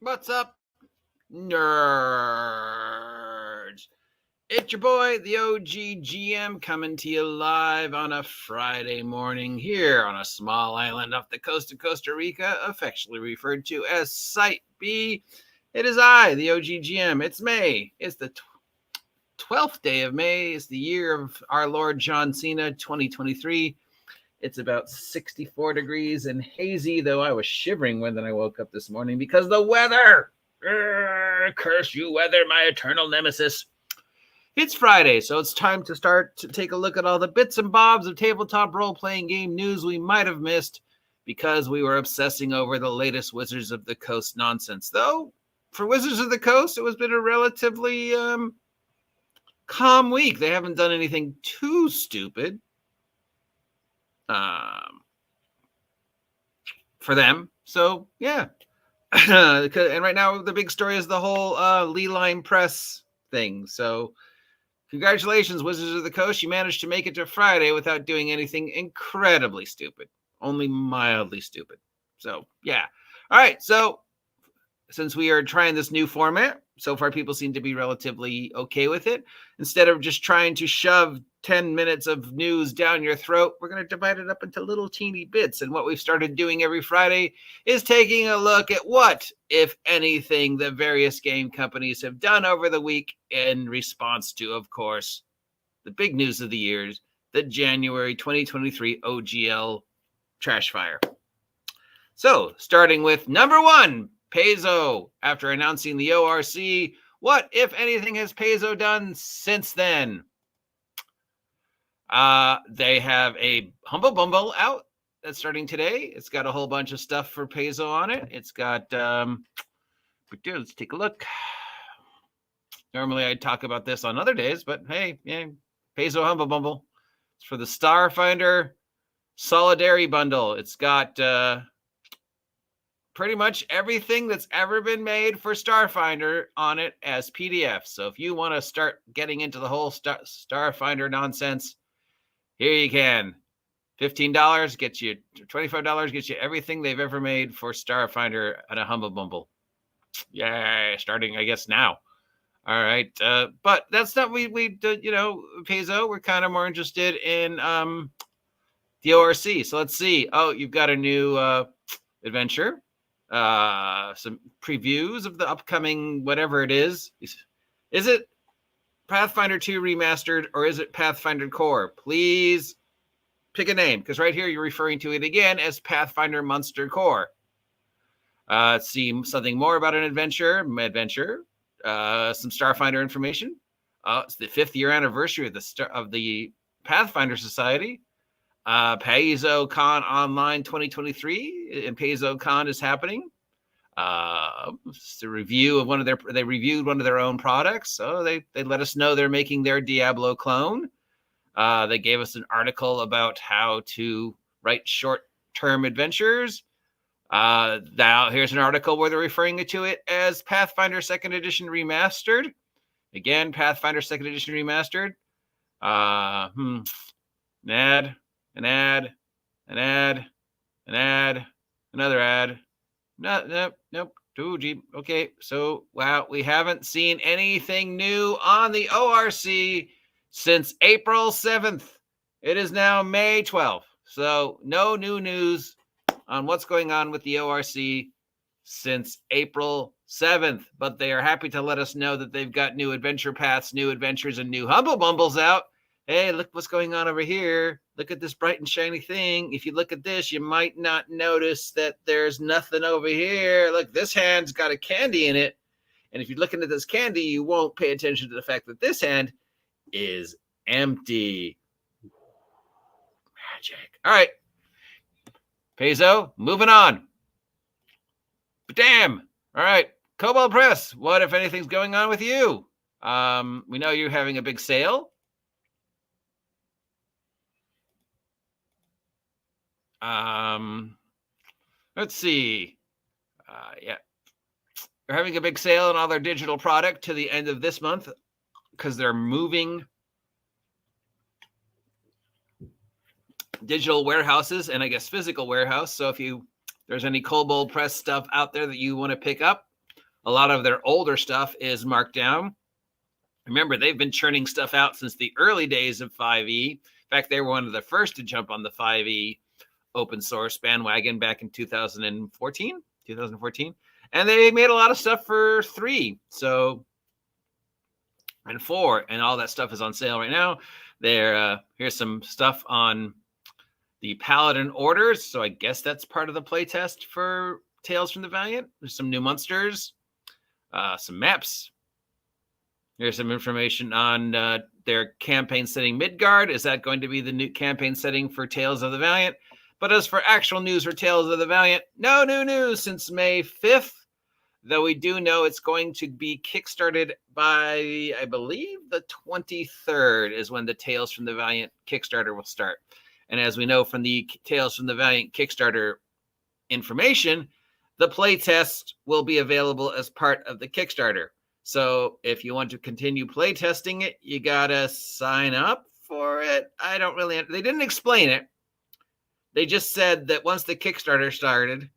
What's up, nerds? It's your boy, the OGGM, coming to you live on a Friday morning here on a small island off the coast of Costa Rica, affectionately referred to as Site B. It is I, the OGGM. It's May. It's the 12th day of May. It's the year of our Lord John Cena, 2023. It's about 64 degrees and hazy, though I was shivering when I woke up this morning because the weather. Curse you, weather, my eternal nemesis. It's Friday, so it's time to start to take a look at all the bits and bobs of tabletop role-playing game news we might have missed because we were obsessing over the latest Wizards of the Coast nonsense. Though, for Wizards of the Coast, it has been a relatively calm week. They haven't done anything too stupid. For them. So, yeah. And right now, the big story is the whole Lee Line Press thing. So, congratulations, Wizards of the Coast. You managed to make it to Friday without doing anything incredibly stupid. Only mildly stupid. So, yeah. All right. So, since we are trying this new format, so far people seem to be relatively okay with it. Instead of just trying to shove 10 minutes of news down your throat, we're going to divide it up into little teeny bits. And what we've started doing every Friday is taking a look at what, if anything, the various game companies have done over the week in response to, of course, the big news of the years, the January 2023 OGL trash fire. So, starting with number one, Paizo. After announcing the ORC, what, if anything, has Paizo done since then? They have a Humble Bumble out that's starting today. It's got a whole bunch of stuff for Paizo on it. It's got, let's take a look. Normally I'd talk about this on other days, but hey, yeah, Paizo Humble Bumble. It's for the Starfinder Solidary Bundle. It's got pretty much everything that's ever been made for Starfinder on it as PDF. So if you want to start getting into the whole Starfinder nonsense, here you can. $15 gets you, $25 gets you everything they've ever made for Starfinder at a Humble Bumble. Yeah, starting, I guess, now. All right. But that's not, Paizo, we're kind of more interested in the ORC. So let's see. Oh, you've got a new adventure. Some previews of the upcoming whatever it is. Is it Pathfinder 2 Remastered or is it Pathfinder Core? Please pick a name, because right here you're referring to it again as Pathfinder Monster Core. Let's see something more about an adventure. Some Starfinder information. It's the 5th year anniversary of the Pathfinder Society. Paizo Con Online 2023, and Paizo Con is happening. It's a review of they reviewed one of their own products. So they let us know they're making their Diablo clone. They gave us an article about how to write short-term adventures. Now here's an article where they're referring to it as Pathfinder 2nd Edition Remastered. Again, Pathfinder 2nd Edition Remastered. An ad, another ad. Nope. Okay, so, wow, we haven't seen anything new on the ORC since April 7th. It is now May 12th. So, no new news on what's going on with the ORC since April 7th. But they are happy to let us know that they've got new adventure paths, new adventures, and new Humble Bumbles out. Hey, look what's going on over here. Look at this bright and shiny thing. If you look at this, you might not notice that there's nothing over here. Look, this hand's got a candy in it. And if you're looking at this candy, you won't pay attention to the fact that this hand is empty. Magic. All right. Paizo, moving on. But damn. All right. Kobold Press, what, if anything's going on with you? We know you're having a big sale. Let's see. Yeah. They're having a big sale on all their digital product to the end of this month because they're moving digital warehouses and I guess physical warehouse. So if there's any Kobold Press stuff out there that you want to pick up, A lot of their older stuff is marked down. Remember, they've been churning stuff out since the early days of 5e. In fact, they were one of the first to jump on the 5e open source bandwagon back in 2014. And they made a lot of stuff for 3. So, and 4, and all that stuff is on sale right now. Here's some stuff on the Paladin orders. So I guess that's part of the playtest for Tales from the Valiant. There's some new monsters, some maps. Here's some information on their campaign setting Midgard. Is that going to be the new campaign setting for Tales of the Valiant? But as for actual news for Tales of the Valiant, no new news since May 5th. Though we do know it's going to be kickstarted by, I believe, the 23rd is when the Tales from the Valiant Kickstarter will start. And as we know from the Tales from the Valiant Kickstarter information, the playtest will be available as part of the Kickstarter. So if you want to continue playtesting it, you got to sign up for it. They didn't explain it. They just said that once the Kickstarter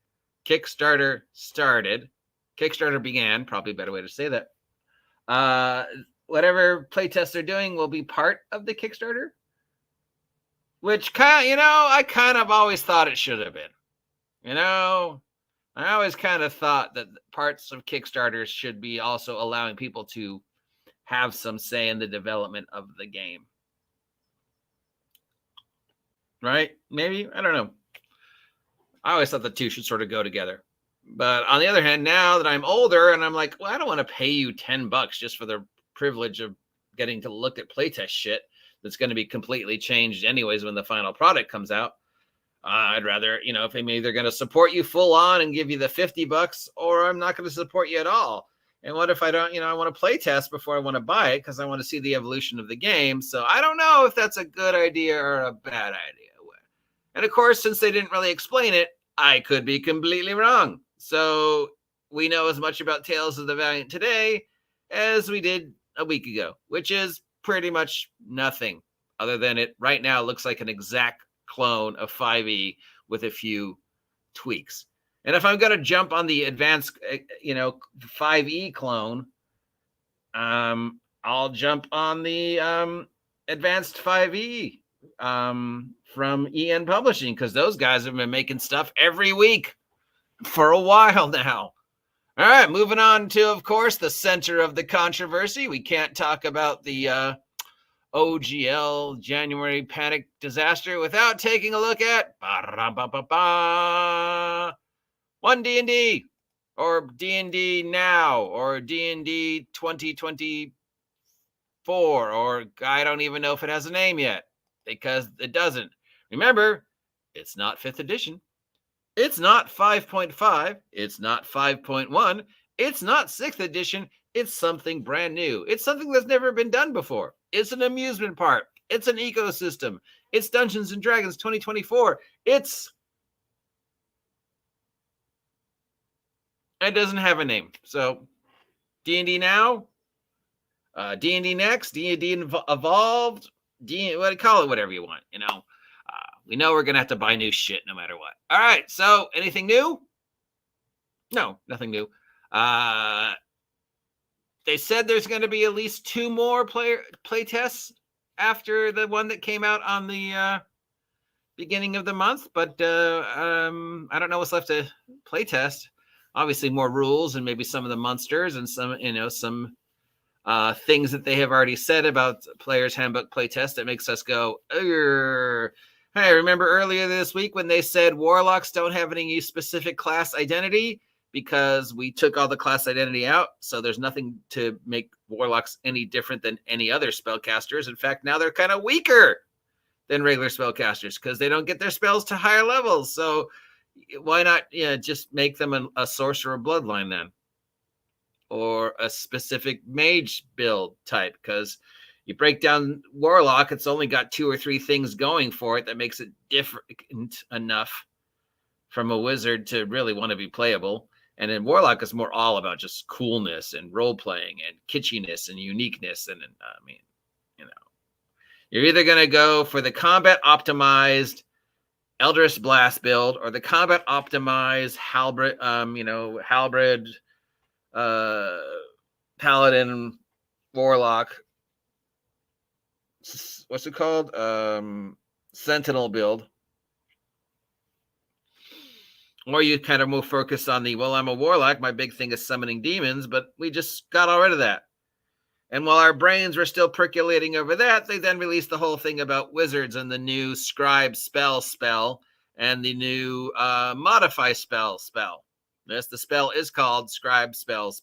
began, probably a better way to say that. Whatever playtests they're doing will be part of the Kickstarter, which I kind of always thought it should have been. I always kind of thought that parts of Kickstarters should be also allowing people to have some say in the development of the game. Right? Maybe? I don't know. I always thought the two should sort of go together. But on the other hand, now that I'm older and I'm like, well, I don't want to pay you $10 just for the privilege of getting to look at playtest shit that's going to be completely changed anyways when the final product comes out. I'd rather, if I'm either going to support you full on and give you the $50 or I'm not going to support you at all. And what if I don't, I want to play test before I want to buy it because I want to see the evolution of the game. So I don't know if that's a good idea or a bad idea. And of course, since they didn't really explain it, I could be completely wrong. So we know as much about Tales of the Valiant today as we did a week ago, which is pretty much nothing other than it right now looks like an exact clone of 5e with a few tweaks. And if I'm going to jump on the advanced, 5e clone, I'll jump on the advanced 5e from EN Publishing because those guys have been making stuff every week for a while now. All right, moving on to, of course, the center of the controversy. We can't talk about the OGL January panic disaster without taking a look at One DnD or DnD Now or DnD 2024 or I don't even know if it has a name yet because it doesn't. Remember, it's not 5th edition. It's not 5.5. It's not 5.1. It's not 6th edition. It's something brand new. It's something that's never been done before. It's an amusement park. It's an ecosystem. It's Dungeons and Dragons 2024. It doesn't have a name. So D&D Now, D&D Next, D&D Evolved, call it whatever you want, We know we're going to have to buy new shit no matter what. All right, so anything new? No, nothing new. They said there's going to be at least 2 more play tests after the one that came out on the beginning of the month, but I don't know what's left to play test. Obviously, more rules and maybe some of the monsters and some things that they have already said about Player's Handbook playtest that makes us go, Urgh. Hey, remember earlier this week when they said Warlocks don't have any specific class identity because we took all the class identity out, so there's nothing to make Warlocks any different than any other spellcasters. In fact, now they're kind of weaker than regular spellcasters because they don't get their spells to higher levels. So why not just make them a sorcerer bloodline then? Or a specific mage build type, because you break down Warlock, it's only got 2 or 3 things going for it that makes it different enough from a wizard to really want to be playable. And then Warlock is more all about just coolness and role-playing and kitschiness and uniqueness. And you're either going to go for the combat-optimized Eldritch Blast build or the combat-optimized Halberd Paladin Warlock. What's it called? Sentinel build. Or you kind of more focus on the, well, I'm a warlock. My big thing is summoning demons, but we just got all rid of that. And while our brains were still percolating over that, they then released the whole thing about wizards and the new scribe spell and the new modify spell. Yes, the spell is called scribe spell.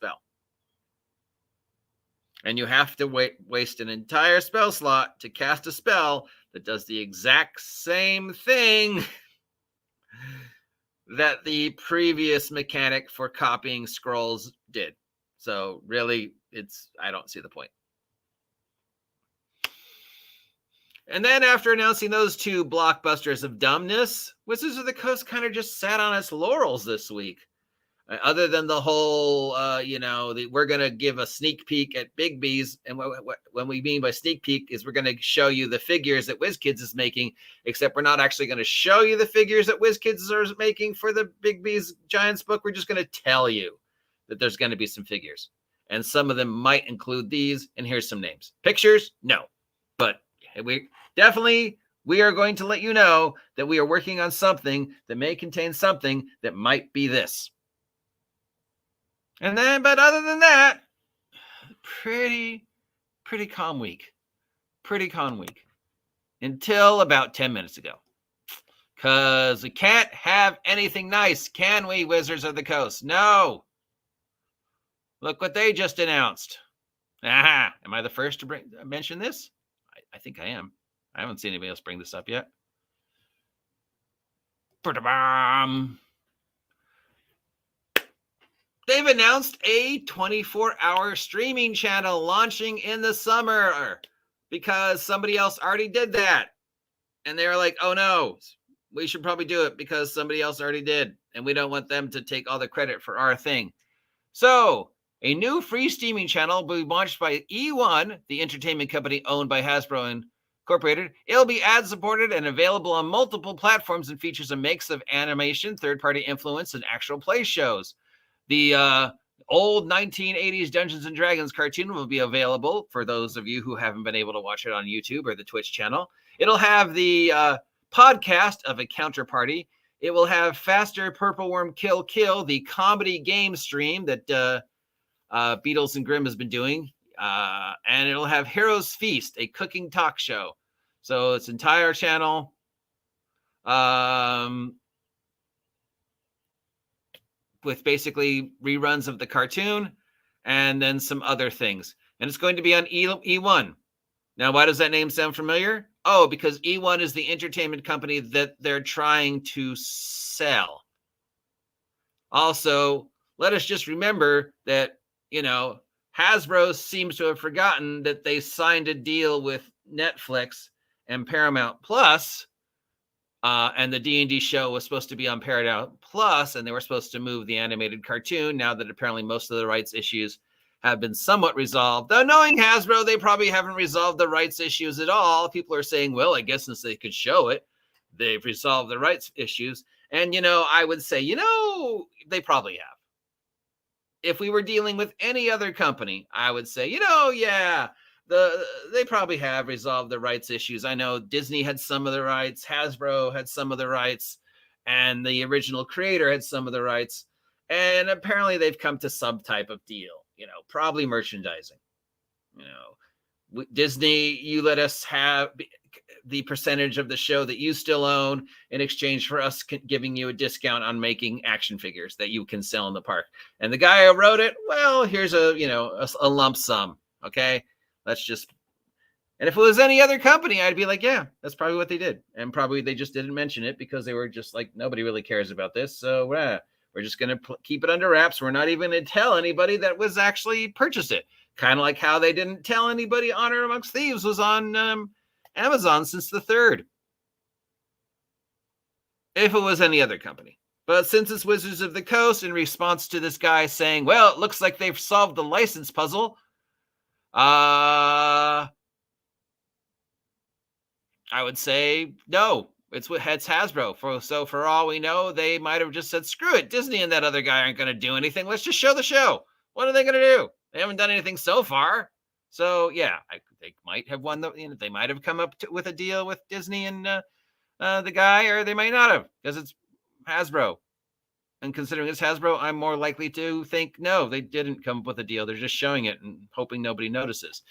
And you have to waste an entire spell slot to cast a spell that does the exact same thing that the previous mechanic for copying scrolls did. So really, I don't see the point. And then after announcing those two blockbusters of dumbness, Wizards of the Coast kind of just sat on its laurels this week. Other than the whole, we're going to give a sneak peek at Big B's. And what we mean by sneak peek is we're going to show you the figures that WizKids is making, except we're not actually going to show you the figures that WizKids are making for the Big B's Giants book. We're just going to tell you that there's going to be some figures. And some of them might include these. And here's some names. Pictures? No. But we are going to let you know that we are working on something that may contain something that might be this. And then, but other than that, pretty calm week. Pretty calm week. Until about 10 minutes ago. Because we can't have anything nice, can we, Wizards of the Coast? No. Look what they just announced. Aha. Am I the first to mention this? I think I am. I haven't seen anybody else bring this up yet. They've announced a 24-hour streaming channel launching in the summer because somebody else already did that. And they were like, oh no, we should probably do it because somebody else already did. And we don't want them to take all the credit for our thing. So a new free streaming channel will be launched by E1, the entertainment company owned by Hasbro Incorporated. It'll be ad-supported and available on multiple platforms and features a mix of animation, third-party influence, and actual play shows. The old 1980s Dungeons & Dragons cartoon will be available for those of you who haven't been able to watch it on YouTube or the Twitch channel. It'll have the podcast of a counterparty. It will have Faster Purple Worm Kill, the comedy game stream that Beatles and Grimm has been doing. And it'll have Heroes Feast, a cooking talk show. So its entire channel. With basically reruns of the cartoon and then some other things. And it's going to be on E1. Now, why does that name sound familiar? Oh, because E1 is the entertainment company that they're trying to sell. Also, let us just remember that, Hasbro seems to have forgotten that they signed a deal with Netflix and Paramount Plus. And the D&D show was supposed to be on Paramount Plus, and they were supposed to move the animated cartoon now that apparently most of the rights issues have been somewhat resolved. Though knowing Hasbro, they probably haven't resolved the rights issues at all. People are saying, well, I guess since they could show it, they've resolved the rights issues. And, I would say, they probably have. If we were dealing with any other company, I would say, yeah, they probably have resolved the rights issues. I know Disney had some of the rights, Hasbro had some of the rights, and the original creator had some of the rights. And apparently they've come to some type of deal, probably merchandising. Disney, you let us have the percentage of the show that you still own in exchange for us giving you a discount on making action figures that you can sell in the park. And the guy who wrote it, well, here's a lump sum. Okay. And if it was any other company, I'd be like, yeah, that's probably what they did. And probably they just didn't mention it because they were just like, nobody really cares about this. So we're just going to keep it under wraps. We're not even going to tell anybody that was actually purchased it. Kind of like how they didn't tell anybody Honor Amongst Thieves was on Amazon since the 3rd. If it was any other company. But since it's Wizards of the Coast, in response to this guy saying, well, it looks like they've solved the license puzzle, I would say no. It's Hasbro. So for all we know, they might have just said, screw it. Disney and that other guy aren't going to do anything. Let's just show the show. What are they going to do? They haven't done anything so far. So yeah, they might have won they might have come up with a deal with Disney and the guy, or they might not have, because it's Hasbro. And considering it's Hasbro, I'm more likely to think no, they didn't come up with a deal. They're just showing it and hoping nobody notices.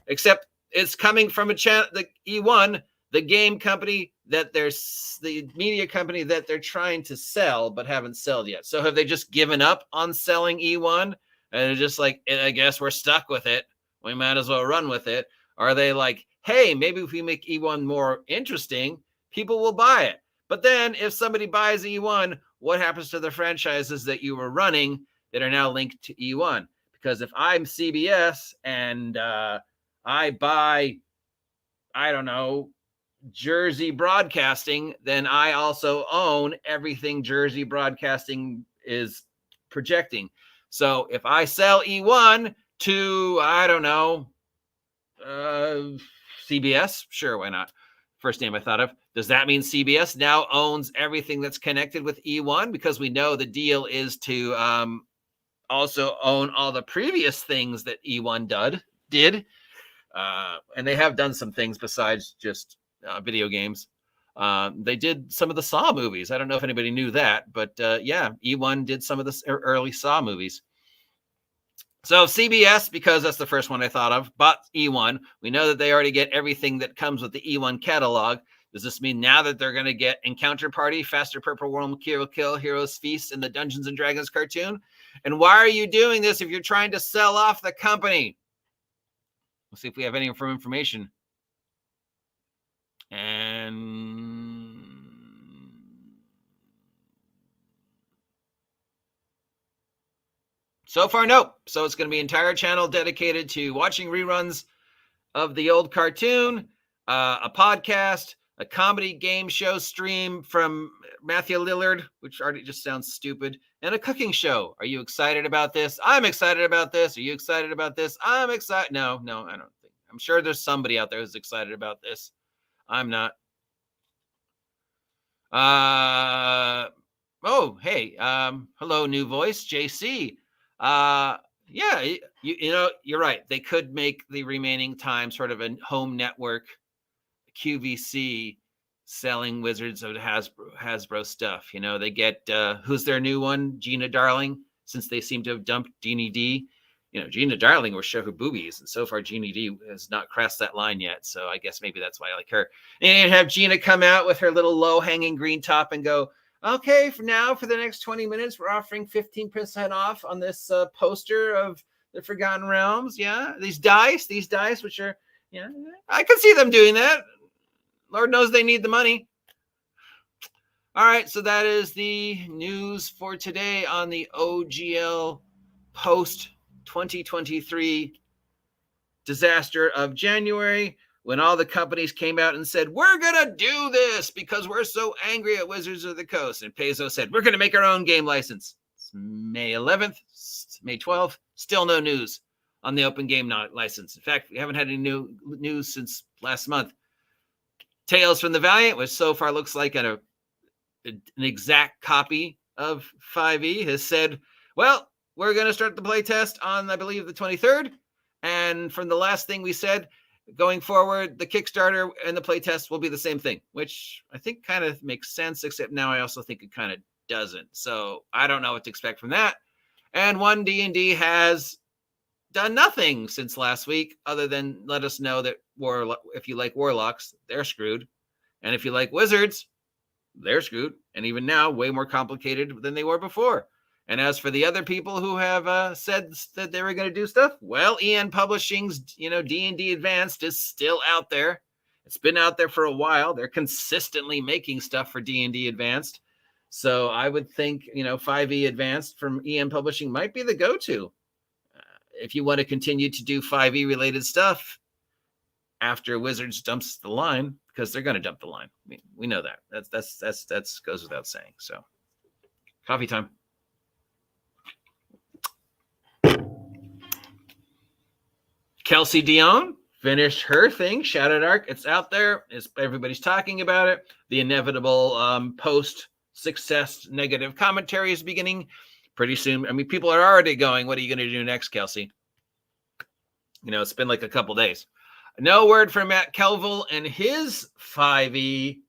Except it's coming from a channel, the E1, the game company that the media company that they're trying to sell but haven't sold yet. So have they just given up on selling E1? And they're just like, I guess we're stuck with it. We might as well run with it. Or are they like, hey, maybe if we make E1 more interesting, people will buy it. But then if somebody buys E1, what happens to the franchises that you were running that are now linked to E1? Because if I'm CBS and I buy, I don't know, Jersey Broadcasting, then I also own everything Jersey Broadcasting is projecting. So if I sell E1 to, I don't know, CBS, sure, why not? First name I thought of. Does that mean CBS now owns everything that's connected with E1? Because we know the deal is to also own all the previous things that E1 did. And they have done some things besides just video games. They did some of the Saw movies. I don't know if anybody knew that, but yeah, E1 did some of the early Saw movies. So CBS, because that's the first one I thought of, bought E1. We know that they already get everything that comes with the E1 catalog. Does this mean now that they're going to get Encounter Party, Faster Purple World, Kill, Heroes Feast, and the Dungeons and Dragons cartoon? And why are you doing this if you're trying to sell off the company? We'll see if we have any information. And so far, nope. So it's going to be an entire channel dedicated to watching reruns of the old cartoon, a podcast, a comedy game show stream from Matthew Lillard, which already just sounds stupid, and a cooking show. Are you excited about this? I'm excited about this. Are you excited about this? I'm excited. No, I don't think. I'm sure there's somebody out there who's excited about this. I'm not. Oh, hey. Hello, new voice, JC. Yeah, you know, you're right. They could make the remaining time sort of a home network QVC selling Wizards of Hasbro stuff. You know, they get who's their new one? Gina Darling, since they seem to have dumped DnD. You know, Gina Darling will show her boobies, and so far DnD has not crossed that line yet. So I guess maybe that's why I like her. And have Gina come out with her little low-hanging green top and go, okay, for the next 20 minutes, we're offering 15% off on this poster of the Forgotten Realms. Yeah, these dice, which are, yeah, I could see them doing that. Lord knows they need the money. All right, so that is the news for today on the OGL post-2023 disaster of January, when all the companies came out and said, we're going to do this because we're so angry at Wizards of the Coast. And Paizo said, we're going to make our own game license. It's May 11th, May 12th, still no news on the open game license. In fact, we haven't had any new news since last month. Tales from the Valiant, which so far looks like an exact copy of 5e, has said, well, we're going to start the playtest on, I believe, the 23rd. And from the last thing we said, going forward, the Kickstarter and the playtest will be the same thing, which I think kind of makes sense, except now I also think it kind of doesn't. So I don't know what to expect from that. And One DnD has done nothing since last week other than let us know that if you like Warlocks, they're screwed. And if you like Wizards, they're screwed. And even now, way more complicated than they were before. And as for the other people who have said that they were going to do stuff, well, EN Publishing's, D&D Advanced is still out there. It's been out there for a while. They're consistently making stuff for D&D Advanced. So I would think, 5e Advanced from EN Publishing might be the go-to if you want to continue to do 5e related stuff after Wizards dumps the line, because they're going to dump the line. I mean, we know that. That's goes without saying. So, coffee time. Kelsey Dion finished her thing, Shadow Arc. It's out there. Everybody's talking about it. The inevitable post-success negative commentary is beginning. pretty soon. I mean, people are already going, what are you going to do next, Kelsey? You know, it's been like a couple days. No word from Matt Kelville and his 5e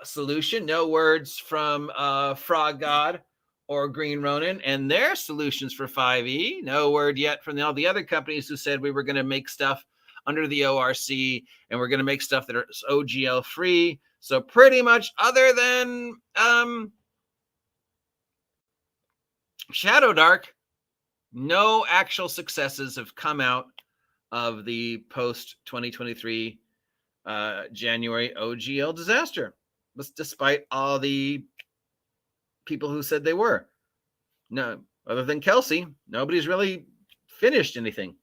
solution. No words from Frog God or Green Ronin and their solutions for 5e. No word yet from all the other companies who said we were going to make stuff under the ORC and we're going to make stuff that is OGL free. So pretty much other than Shadow Dark, no actual successes have come out of the post 2023 January OGL disaster, despite all the people who said they were. No, other than Kelsey, nobody's really finished anything.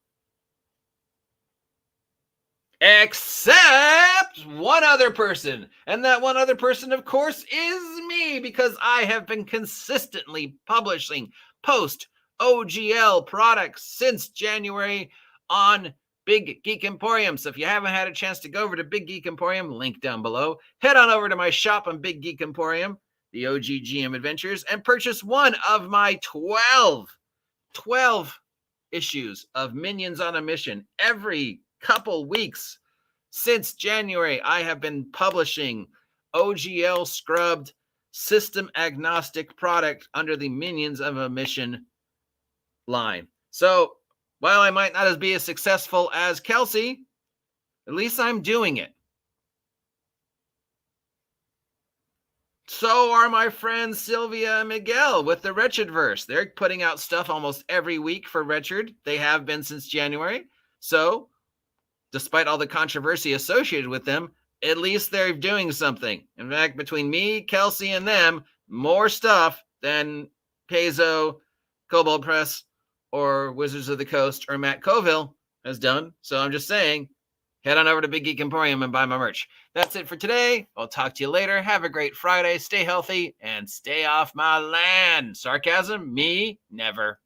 Except one other person. And that one other person, of course, is me, because I have been consistently publishing post OGL products since January on Big Geek Emporium. So if you haven't had a chance to go over to Big Geek Emporium, link down below, head on over to my shop on Big Geek Emporium, the OG GM Adventures, and purchase one of my 12 issues of Minions on a Mission. Every couple weeks since January, I have been publishing OGL scrubbed system agnostic product under the Minions of a Mission line. So while I might not be as successful as Kelsey, at least I'm doing it. So are my friends Sylvia and Miguel with the Wretchedverse. They're putting out stuff almost every week for Wretched. They have been since January. So despite all the controversy associated with them, at least they're doing something. In fact, between me, Kelsey, and them, more stuff than Paizo, Kobold Press, or Wizards of the Coast, or Matt Colville has done. So I'm just saying, head on over to Big Geek Emporium and buy my merch. That's it for today. I'll talk to you later. Have a great Friday. Stay healthy and stay off my land. Sarcasm? Me? Never.